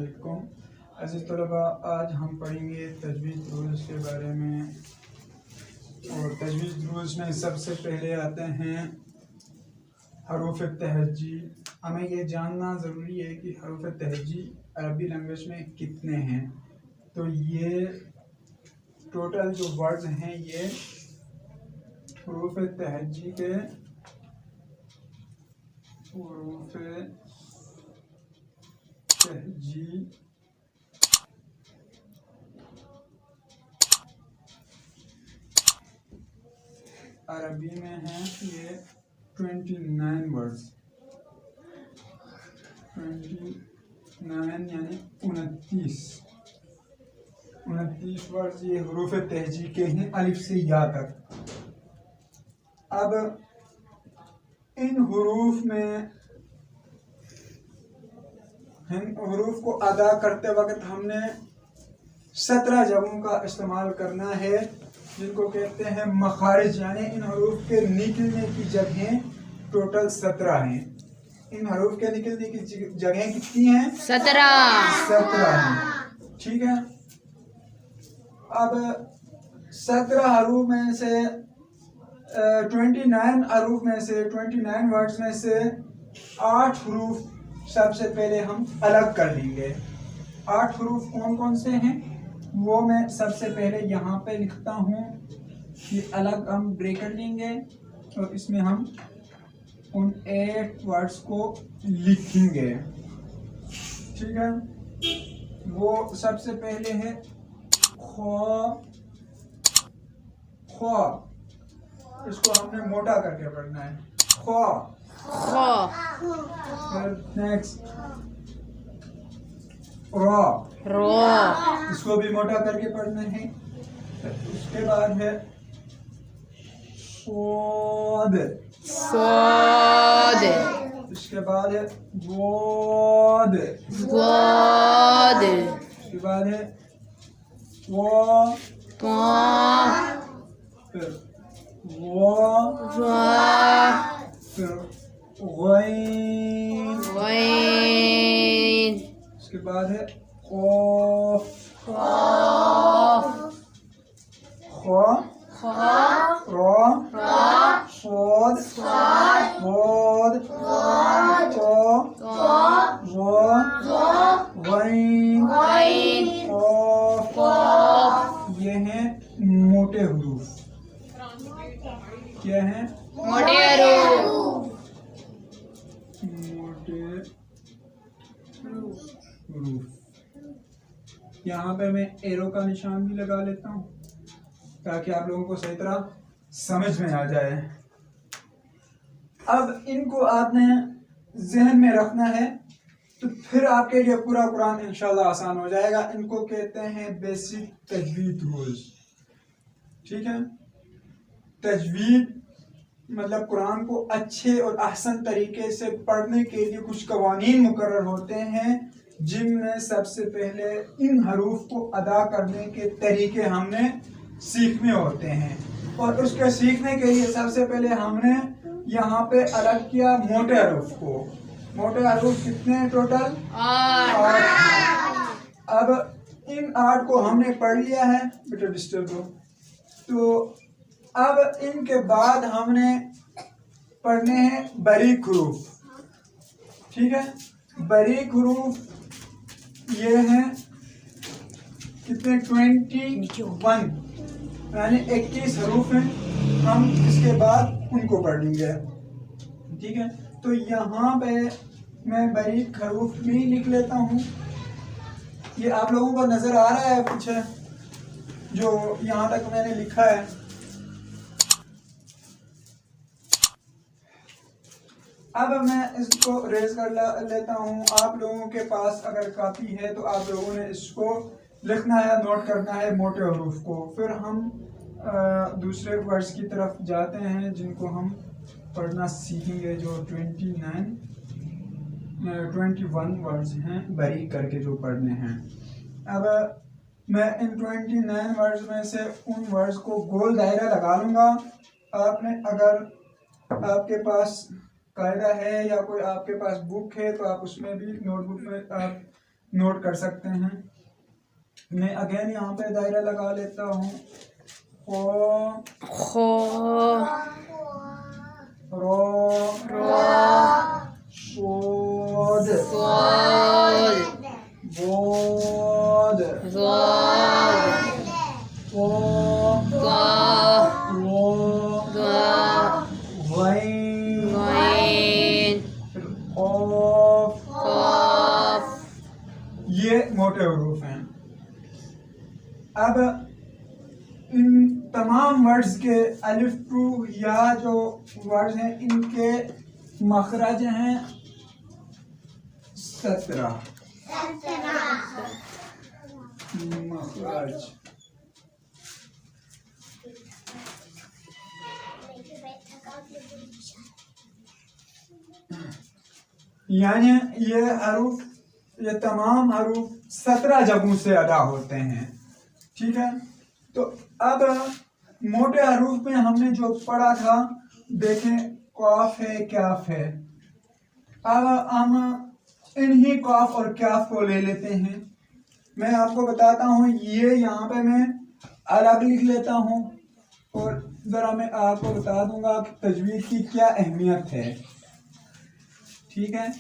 अस्सलामुअलैकुम अज़ीज़ तलबा, आज हम पढ़ेंगे तजवीज़ रूल्स के बारे में। और तजवीज़ रूल्स में सबसे पहले आते हैं हरूफ तहज्जी। हमें ये जानना ज़रूरी है कि हरूफ तहज्जी अरबी लैंग्वेज में कितने हैं। तो ये टोटल जो वर्ड्स हैं ये हरूफ तहज्जी के हरूफ तहज्जी अरबी में हैं ये 29 वर्ड्स। 29 यानी 29 वर्ड्स ये हरूफ तहज्जी के हैं अलिफ से या तक। अब इन हरूफ को अदा करते वक्त हमने 17 जगहों का इस्तेमाल करना है, जिनको कहते हैं मखारिज, यानी इन हरूफ के निकलने की जगहें टोटल 17 हैं। इन हरूफ के निकलने की जगहें कितनी हैं? 17 हैं। ठीक है। अब 17 हरूफ में से 29 हरूफ में से 29 वर्ड्स में से 8 हरूफ सबसे पहले हम अलग कर लेंगे। 8 हरूफ कौन कौन से हैं वो मैं सबसे पहले यहाँ पे लिखता हूँ। ये अलग हम ब्रेकेट लेंगे और इसमें हम उन 8 वर्ड्स को लिखेंगे। ठीक है। वो सबसे पहले है ख। इसको हमने मोटा करके पढ़ना है, ख। नेक्स्ट रो, इसको भी मोटा करके पढ़ना है। उसके बाद है सोद, इसके बाद है गोद, इसके बाद है वो, फिर फिर इसके बाद है क़ाफ़, रा, साद, ज़ाद, ग़ैन, क़ाफ़। ये हैं मोटे हुरूफ। क्या है? मोटे हुरूफ। यहाँ पे मैं एरो का निशान भी लगा लेता हूँ ताकि आप लोगों को सही तरह समझ में आ जाए। अब इनको आपने जहन में रखना है तो फिर आपके लिए पूरा कुरान इंशाल्लाह आसान हो जाएगा। इनको कहते हैं बेसिक तजवीद रूल्स। ठीक है। तजवीद मतलब कुरान को अच्छे और ahsan तरीके से पढ़ने के लिए कुछ कवानीन मुकर्रर होते हैं, जिनमें सबसे पहले इन हरूफ को अदा करने के तरीके हमने सीखने होते हैं। और उसके सीखने के लिए सबसे पहले हमने यहाँ पे अलग किया मोटे हरूफ को। मोटे हरूफ कितने हैं टोटल? 8। अब इन 8 को हमने पढ़ लिया है। बेटा डिस्टर्ब हो। तो अब इनके बाद हमने पढ़ने हैं बारीक हुरूफ। ठीक है। बारीक हुरूफ ये हैं कितने? 21, यानी 21 हरूफ हैं। हम इसके बाद उनको पढ़ लेंगे। ठीक है। तो यहाँ पे मैं बारीक हरूफ भी लिख लेता हूँ। ये आप लोगों को नजर आ रहा है पीछे जो यहाँ तक मैंने लिखा है। अब मैं इसको रेज कर लेता हूँ। आप लोगों के पास अगर कापी है तो आप लोगों ने इसको लिखना है, नोट करना है मोटे हरूफ को। फिर हम दूसरे वर्ड्स की तरफ जाते हैं जिनको हम पढ़ना सीखेंगे, जो 21 वर्ड्स हैं बारीक करके जो पढ़ने हैं। अब मैं इन 29 वर्ड्स में से उन वर्ड्स को गोल दायरा लगा लूँगा। आपने अगर आपके पास कायदा है या कोई आपके पास बुक है तो आप उसमें भी नोटबुक में आप नोट कर सकते हैं। मैं अगेन यहाँ पे दायरा लगा लेता हूँ। खो, रो, शोद, बोद, को, गैन, खौफ। ये मोटे हरूफ हैं। अब इन तमाम वर्ड्स के अलिफ टू या जो वर्ड्स हैं इनके मखरज हैं 17 मखरज। यानी ये तमाम हरूफ 17 जगहों से अदा होते हैं। ठीक है, तो अब मोटे हरूफ में हमने जो पढ़ा था, देखें कॉफ है, क्याफ है। अब हम इन्हीं कॉफ और क्याफ को ले लेते हैं। मैं आपको बताता हूँ, ये यहाँ पे मैं अलग लिख लेता हूँ और ज़रा मैं आपको बता दूंगा कि तजवीद की क्या अहमियत है। ठीक है,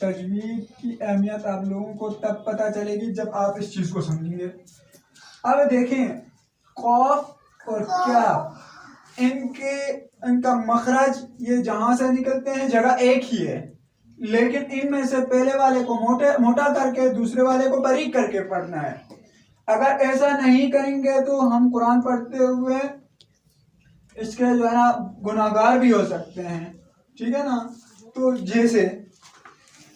तजवीद की अहमियत आप लोगों को तब पता चलेगी जब आप इस चीज़ को समझेंगे। अब देखें कॉफ और क्या, इनका मखरज ये जहां से निकलते हैं जगह एक ही है, लेकिन इनमें से पहले वाले को मोटा करके दूसरे वाले को बारीक करके पढ़ना है। अगर ऐसा नहीं करेंगे तो हम कुरान पढ़ते हुए इसके जो है ना गुनाहगार भी हो सकते हैं। ठीक है ना, तो जैसे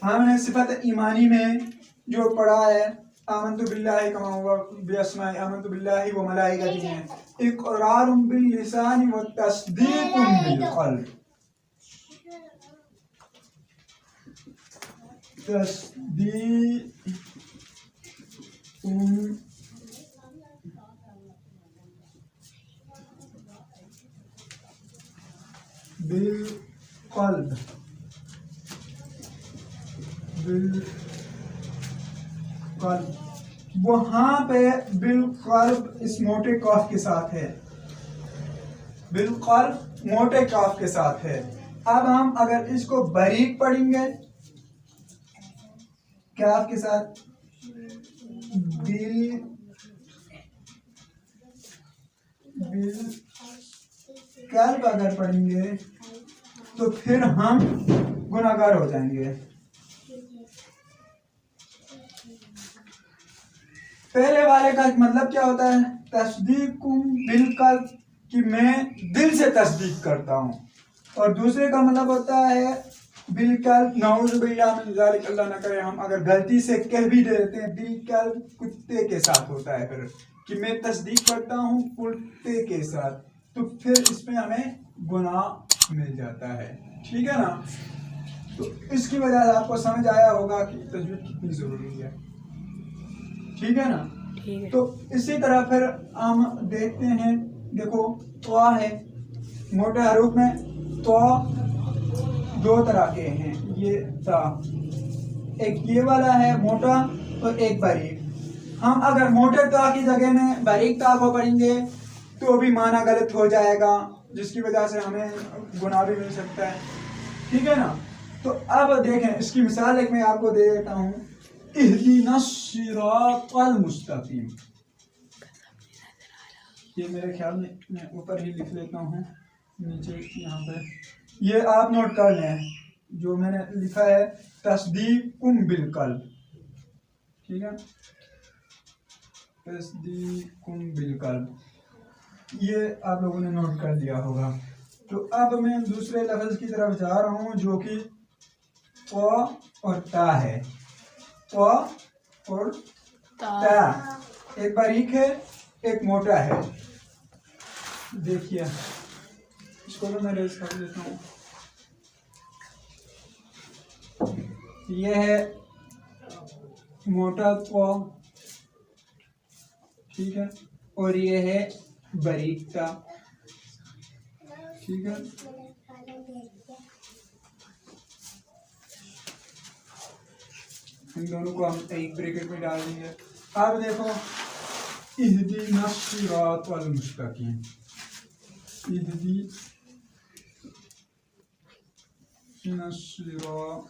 हमने सिफत ईमानी में जो पढ़ा है, आमन्तु बिल्लाहि कमा हुवा बिअस्माइ, आमन्तु बिल्लाहि व मलाइकतिही है, इक़रारुम बिल लिसानि व तस्दीकुम बिल क़ल्ब। तस्दीकुम बिल क़ल्ब, वहां पे बिलक़ल्ब इस मोटे काफ के साथ है, बिलक़ल्ब मोटे काफ के साथ है। अब हम अगर इसको बारीक पढ़ेंगे काफ के साथ, बिलक़ल्ब अगर पढ़ेंगे तो फिर हम गुनाहगार हो जाएंगे। पहले वाले का मतलब क्या होता है, तस्दीकुम बिलक़ल्ब, कि मैं दिल से तस्दीक करता हूँ, और दूसरे का मतलब होता है बिलक़ल्ब, नऊज़ु बिल्लाह मिन ज़ालिक, अल्लाह न करे हम अगर गलती से कह भी देते हैं बिलक़ल्ब, कुत्ते के साथ होता है फिर कि मैं तस्दीक करता हूँ कुत्ते के साथ, तो फिर इसमें हमें गुनाह मिल जाता है। ठीक है ना, तो इसकी वजह से आपको समझ आया होगा कि तजवीद कितनी ज़रूरी है। ठीक है ना, ठीक है। तो इसी तरह फिर हम देखते हैं, देखो त्वा है, मोटे हरूफ में त्वा दो तरह के हैं, ये ता, एक ये वाला है मोटा और एक बारीक। हम अगर मोटे ता की जगह में बारीक ता को पढ़ेंगे तो भी माना गलत हो जाएगा, जिसकी वजह से हमें गुनाह भी मिल सकता है। ठीक है ना, तो अब देखें इसकी मिसाल एक मैं आपको दे देता हूँ, इहदिनस सिरातल मुस्तकीम। ये मेरे ख्याल में मैं ऊपर ही लिख लेता हूँ, नीचे यहाँ पे ये आप नोट कर लें जो मैंने लिखा है, तस्दीकुम बिलक़ल्ब। ठीक है, तस्दीकुम बिलक़ल्ब, ये आप लोगों ने नोट कर लिया होगा। तो अब मैं दूसरे लफ्ज़ की तरफ जा रहा हूँ जो कि त्वा और ता है। त्वा और ता, एक बारीक है एक मोटा है। देखिए इसको तो मैं रेज कर देता हूँ, ये है मोटा त्वा, ठीक है, और ये है बारीक ता। ठीक है, इन दोनों को हम एक ब्रैकेट में डाल देंगे। अब देखो इहदीना सिरातल मुस्तकीम, इहदीना सिरातल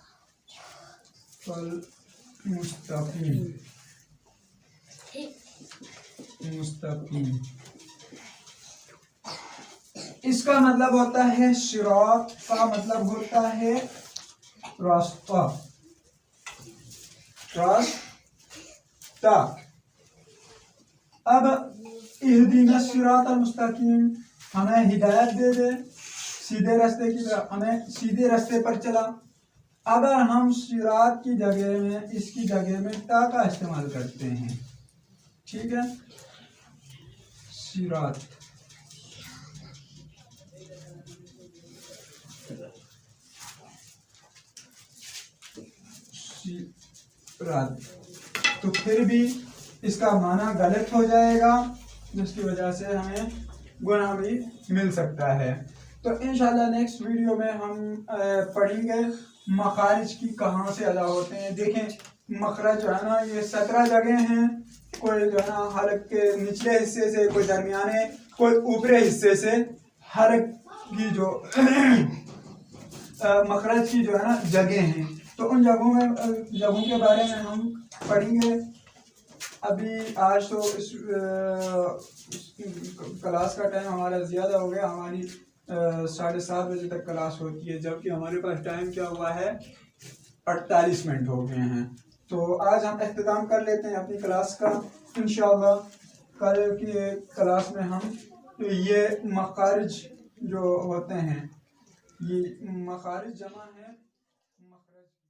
मुस्तकीम। इसका मतलब होता है सिरात का मतलब होता है रास्ता, रास्ता। अब इहदीना सिरातल मुस्तकीम हमें हिदायत दे दे सीधे रास्ते की तरफ, हमें सीधे रास्ते पर चला। अगर हम सिरात की जगह में इसकी जगह में ता का इस्तेमाल करते हैं, ठीक है, सिरात, सिरात, तो फिर भी इसका माना गलत हो जाएगा, जिसकी वजह से हमें गुनाह भी मिल सकता है। तो इंशाल्लाह नेक्स्ट वीडियो में हम पढ़ेंगे मखारिज की कहाँ से अदा होते हैं। देखें मखरज जो है ना ये 17 जगह हैं, कोई जो है ना हलक के निचले हिस्से से, कोई दरमियाने, कोई ऊपरी हिस्से से, हलक की जो मखरज की जो है ना जगह हैं, तो उन जगहों के बारे में हम पढ़ेंगे। अभी आज तो इस क्लास का टाइम हमारा ज़्यादा हो गया, हमारी 7:30 बजे तक क्लास होती है, जबकि हमारे पास टाइम क्या हुआ है 48 मिनट हो गए हैं। तो आज हम अख्तिताम कर लेते हैं अपनी क्लास का। इंशाअल्लाह कल की क्लास में हम तो ये मखारिज जो होते हैं, ये मखारिज जमा है मखरज।